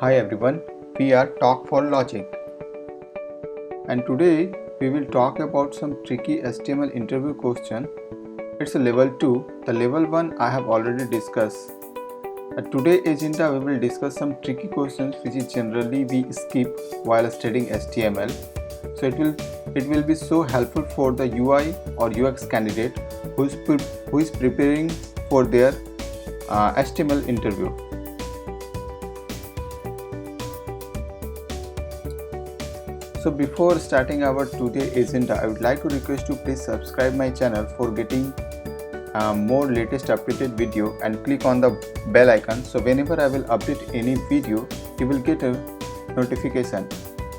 Hi everyone, we are Talk for Logic, and today we will talk about some tricky HTML interview question. It's a level 2, the level 1 I have already discussed. At today's agenda we will discuss some tricky questions which is generally we skip while studying HTML. So it will be so helpful for the UI or UX candidate who is preparing for their HTML interview. So before starting our today agenda, I would like to request you please subscribe my channel for getting more latest updated video and click on the bell icon. So whenever I will update any video, you will get a notification.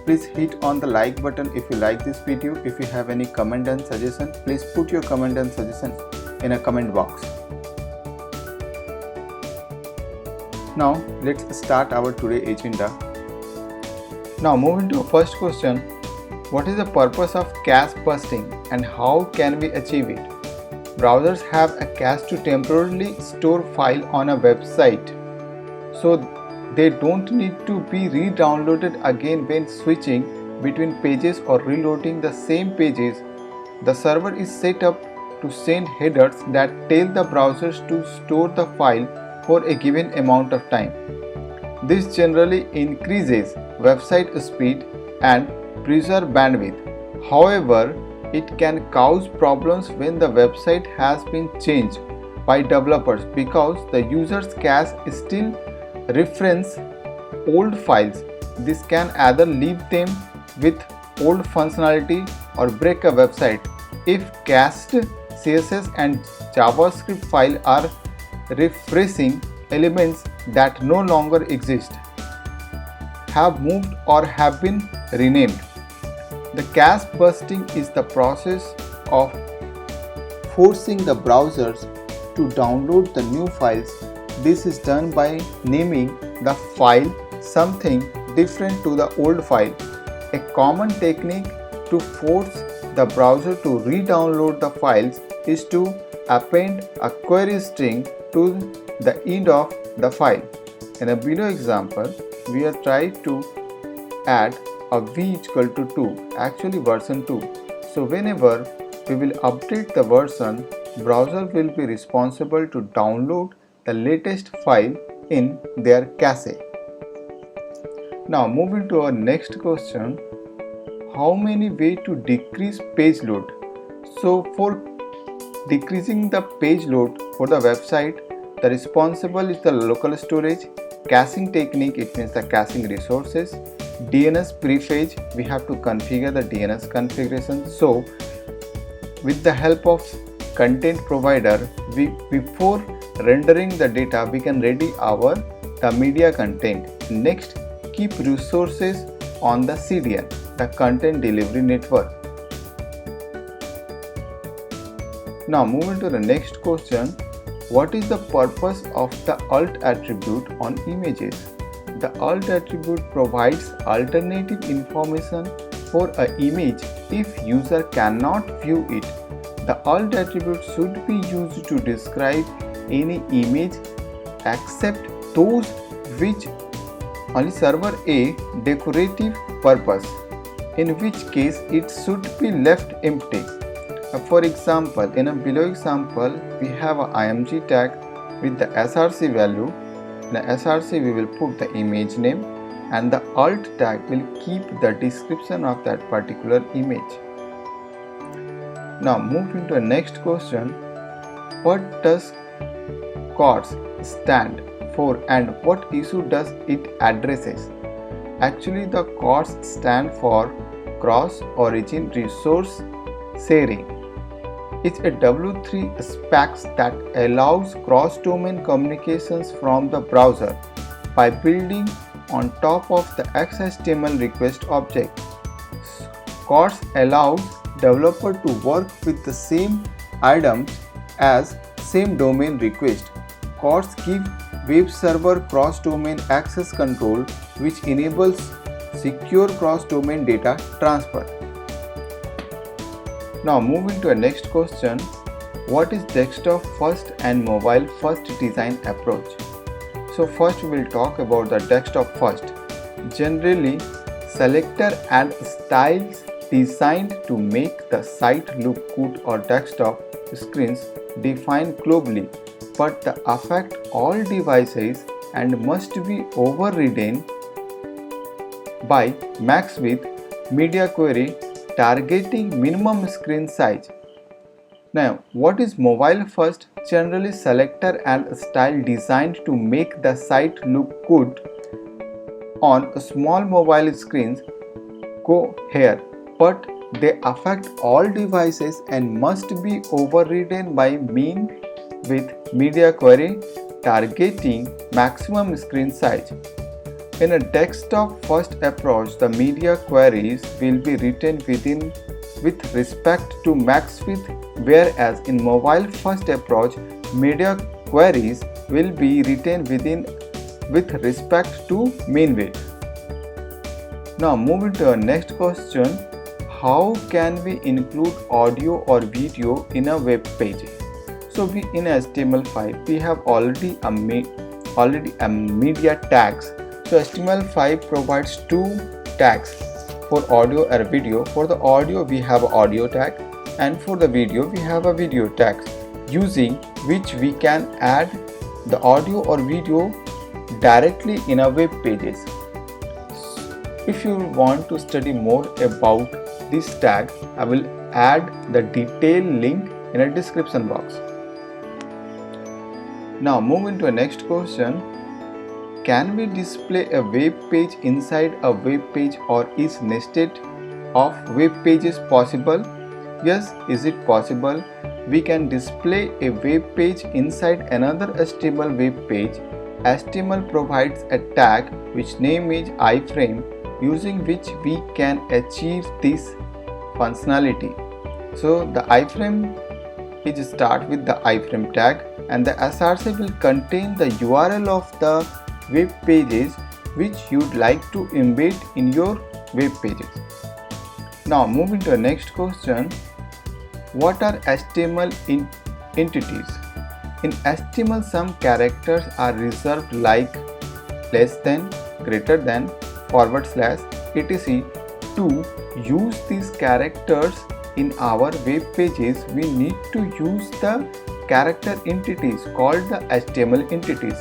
Please hit on the like button if you like this video. If you have any comment and suggestion, please put your comment and suggestion in a comment box. Now let's start our today agenda. Now moving to our first question, what is the purpose of cache busting and how can we achieve it? Browsers have a cache to temporarily store file on a website, so they don't need to be re-downloaded again when switching between pages or reloading the same pages. The server is set up to send headers that tell the browsers to store the file for a given amount of time. This generally increases website speed and preserve bandwidth. However, it can cause problems when the website has been changed by developers because the user's cache still reference old files. This can either leave them with old functionality or break a website if cached CSS and JavaScript files are refreshing elements that no longer exist, have moved or have been renamed. The cache busting is the process of forcing the browsers to download the new files. This is done by naming the file something different to the old file. A common technique to force the browser to re-download the files is to append a query string to the end of the file. In a below example, we are trying to add a v equal to 2, actually version 2. So whenever we will update the version, browser will be responsible to download the latest file in their cache. Now moving to our next question, how many ways to decrease page load? So for decreasing the page load for the website, the responsible is the local storage. Caching technique, it means the caching resources. DNS prefetch, we have to configure the DNS configuration. So with the help of content provider, before rendering the data, we can ready the media content. Next, keep resources on the CDN, the content delivery network. Now moving to the next question, what is the purpose of the alt attribute on images? The alt attribute provides alternative information for an image if user cannot view it. The alt attribute should be used to describe any image except those which only serve a decorative purpose, in which case it should be left empty. For example, in a below example, we have a img tag with the src value. In the src we will put the image name and the alt tag will keep the description of that particular image. Now moving to the next question, what does CORS stand for and what issue does it addresses? Actually, the CORS stand for Cross Origin Resource Sharing. It's a W3 spec that allows cross-domain communications from the browser by building on top of the XHTML request object. CORS allows developer to work with the same items as same domain request. CORS gives web server cross-domain access control, which enables secure cross-domain data transfer. Now moving to a next question, what is desktop first and mobile first design approach? So first we will talk about the desktop first. Generally, selector and styles designed to make the site look good or desktop screens defined globally, but they affect all devices and must be overridden by Max with media query targeting minimum screen size. Now, what is mobile first? Generally, selector and style designed to make the site look good on small mobile screens go here, but they affect all devices and must be overridden by mean with media query targeting maximum screen size. In a desktop first approach, the media queries will be written with respect to max width, whereas in mobile first approach, media queries will be written with respect to mean width. Now moving to our next question, how can we include audio or video in a web page? So in HTML5 we have already a media tags. So HTML5 provides two tags for audio or video. For the audio we have audio tag, and for the video we have a video tag, using which we can add the audio or video directly in our web pages. If you want to study more about this tag, I will add the detailed link in a description box. Now moving to a next question. Can we display a web page inside a web page, or is nested of web pages possible? Yes, is it possible? We can display a web page inside another HTML web page. HTML provides a tag which name is iframe, using which we can achieve this functionality. So the iframe is start with the iframe tag, and the src will contain the URL of the web pages which you'd like to embed in your web pages. Now moving to the next question, what are HTML entities? In HTML, some characters are reserved like less than, greater than, /, etc. To use these characters in our web pages, we need to use the character entities called the HTML entities.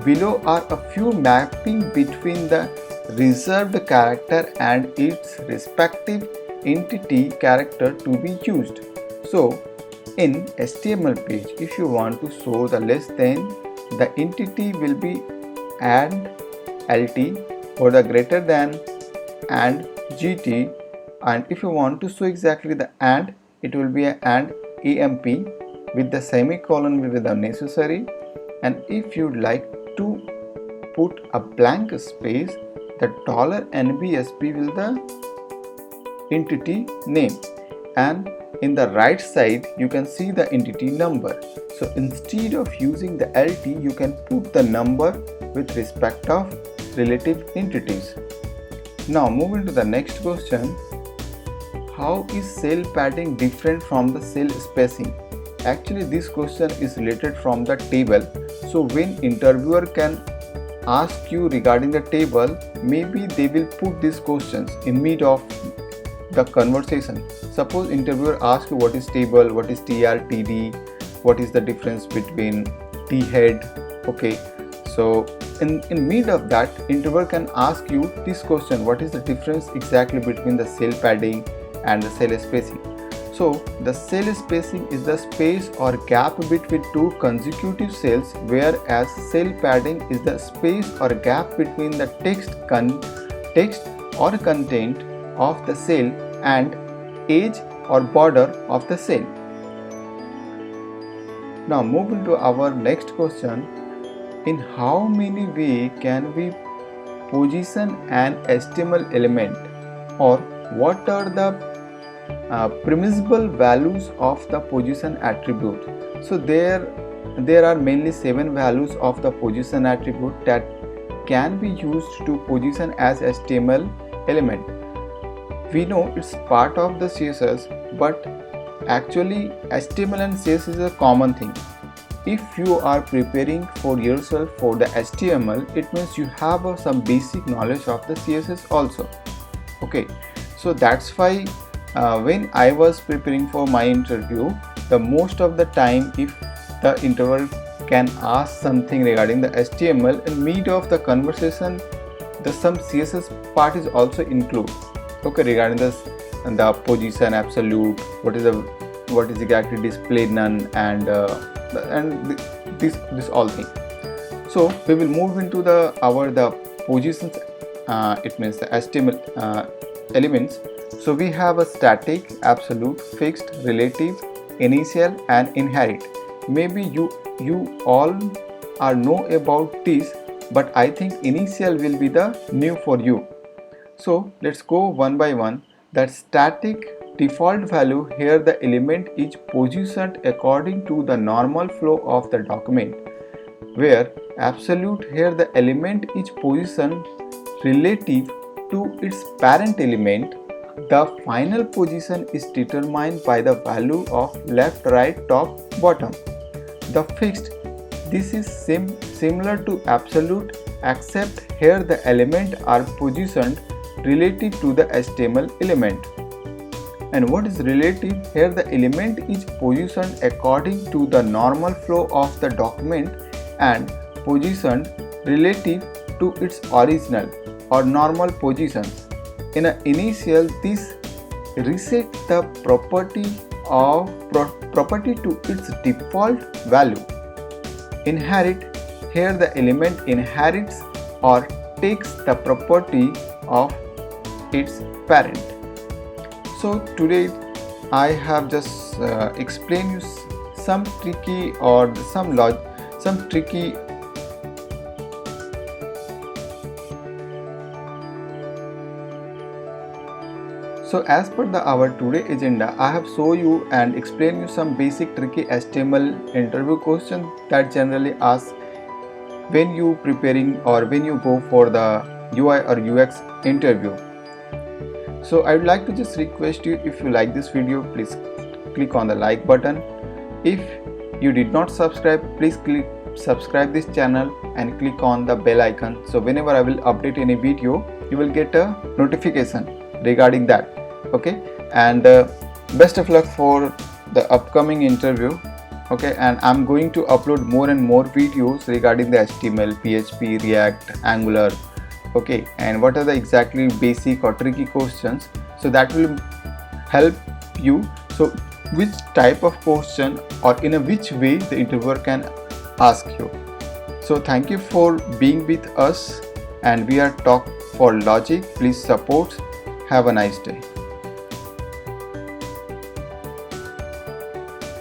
Below are a few mapping between the reserved character and its respective entity character to be used. So, in HTML page, if you want to show the less than, the entity will be and lt, or the greater than and gt, and if you want to show exactly the and, it will be a and amp with the semicolon will be the necessary, and if you'd like to put a blank space, the $NBSP will the entity name, and in the right side you can see the entity number. So instead of using the LT, you can put the number with respect of relative entities. Now moving to the next question, how is cell padding different from the cell spacing? Actually this question is related from the table. So when interviewer can ask you regarding the table, maybe they will put these questions in mid of the conversation. Suppose interviewer asks you what is table, what is tr, td, what is the difference between t head. Okay, so in mid of that, interviewer can ask you this question, what is the difference exactly between the cell padding and the cell spacing. So the cell spacing is the space or gap between two consecutive cells, whereas cell padding is the space or gap between the text or content of the cell and edge or border of the cell. Now moving to our next question, in how many ways can we position an HTML element, or what are the permissible values of the position attribute? So there are mainly 7 values of the position attribute that can be used to position as HTML element. We know it's part of the CSS, but actually HTML and CSS is a common thing. if you are preparing for yourself for the HTML, it means you have some basic knowledge of the CSS also. Okay, so that's why when I was preparing for my interview, the most of the time if the interviewer can ask something regarding the HTML, in mid of the conversation the some CSS part is also included. Okay, regarding this and the position absolute, what is exactly display none, and this all thing. So we will move into the positions. It means the HTML elements. So we have a static, absolute, fixed, relative, initial, and inherit. Maybe you all are know about this, but I think initial will be the new for you. So let's go one by one. That static default value, here the element is positioned according to the normal flow of the document, where absolute, here the element is positioned relative to its parent element. The final position is determined by the value of left, right, top, bottom. The fixed, this is similar to absolute, except here the elements are positioned relative to the HTML element. And what is relative? Here the element is positioned according to the normal flow of the document and positioned relative to its original or normal positions. In an initial, this reset the property to its default value. Inherit, here the element inherits or takes the property of its parent. So today I have just explained you some tricky or some tricky So as per our today agenda, I have shown you and explained you some basic tricky HTML interview questions that generally ask when you preparing or when you go for the UI or UX interview. So I would like to just request you, if you like this video, please click on the like button. If you did not subscribe, please click subscribe this channel and click on the bell icon. So whenever I will update any video, you will get a notification regarding that. Okay, and best of luck for the upcoming interview. Okay, and I'm going to upload more and more videos regarding the HTML, PHP, React, Angular. Okay, and what are the exactly basic or tricky questions, so that will help you. So which type of question or in a which way the interviewer can ask you. So thank you for being with us, and we are Talk for Logic. Please support. Have a nice day.